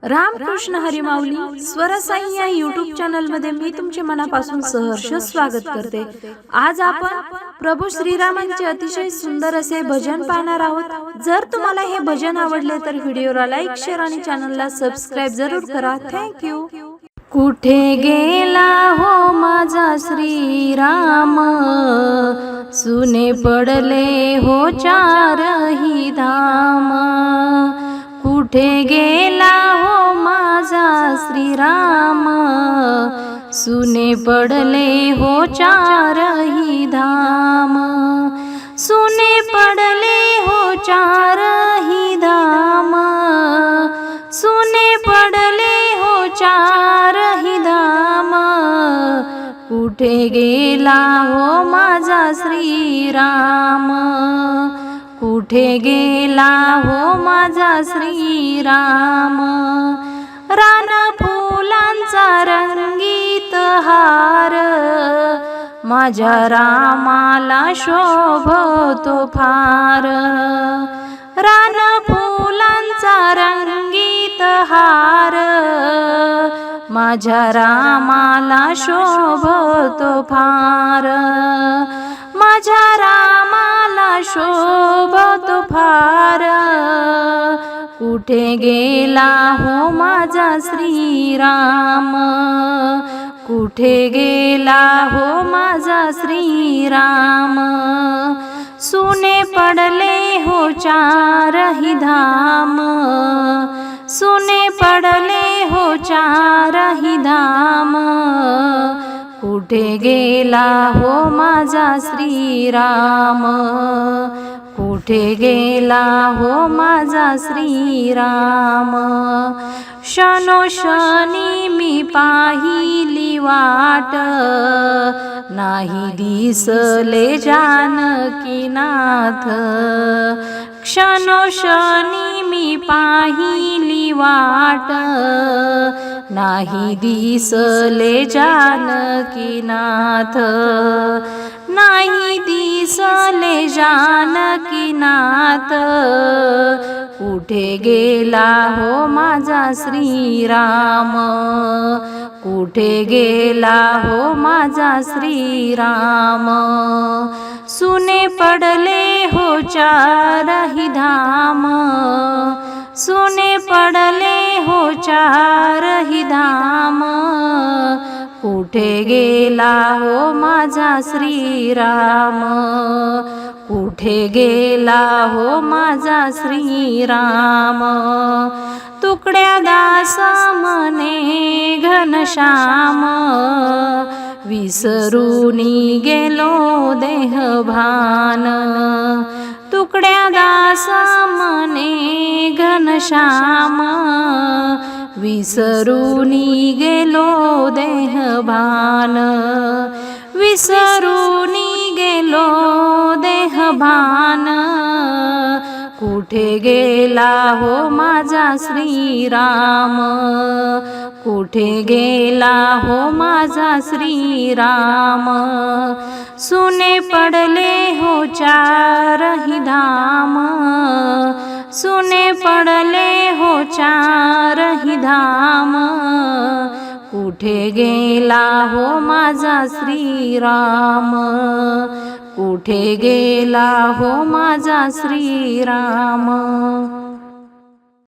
रामकृष्ण हरी माऊली स्वरसाई या YouTube channel मध्ये मी तुमचे मनापासून सहर्ष स्वागत करते। आज आपण प्रभू श्रीरामांचे अतिशय सुंदर असे भजन पाहणार आहोत। जर तुम्हाला हे भजन आवडले तर व्हिडिओला लाईक, शेअर आणि चॅनलला सबस्क्राइब जरूर करा। Thank you. कुठे गेला हो माझा श्रीराम, सुने पडले हो चारही धाम। कुठे गेला हो माझा श्रीराम, सुने पडले हो चारही धाम। सुने पडले हो चारही धाम, सुने पडले हो चारही धाम। कुठे गेला हो माझा श्रीराम, कुठे गेला हो माझा श्रीराम। रान फुलांचा रंगीत हार, माझ्या रामाला शोभतो फार। रान फुलांचा रंगीत हार, माझ्या रामाला शोभतो फार। माझ्या रामाला शोभतो फार। कुठे गेला हो माझा श्रीराम, कुठे गेला हो माझा श्रीराम। सुने पडले हो चारही धाम, सुने पडले हो चारही धाम। कुठे गेला हो माझा श्रीराम, कुठे गेला हो माझा श्रीराम। क्षणोक्षणी मी पाहिली वाट, नाही दिसले जानकीनाथ। क्षणोक्षणी मी पाहिली वाट, नाही दिसले जानकीनाथ। नाही दिसले जानकीनाथ। कुठे गेला हो माझा श्रीराम, कुठे गेला हो माझा श्रीराम। सुने पडले हो चारही धाम, सुने पडले हो चारही धाम। कुठे गेला हो माझा श्रीराम, कुठे गेला हो माझा श्रीराम। तुकड्या दास म्हणे घनश्याम, विसरूनी गेलो देहभान। तुकड्या दास म्हणे घनश्याम, विसरूनी गेलो देहभान। विसरूनी गेलो देहभान। कुठे गेला हो माझा श्रीराम, कुठे गेला हो माझा श्रीराम। सुने पडले हो चारही धाम, सुने पडले हो चारही धाम। कुठे गेला हो माझा श्रीराम, कुठे गेला हो माझा श्रीराम।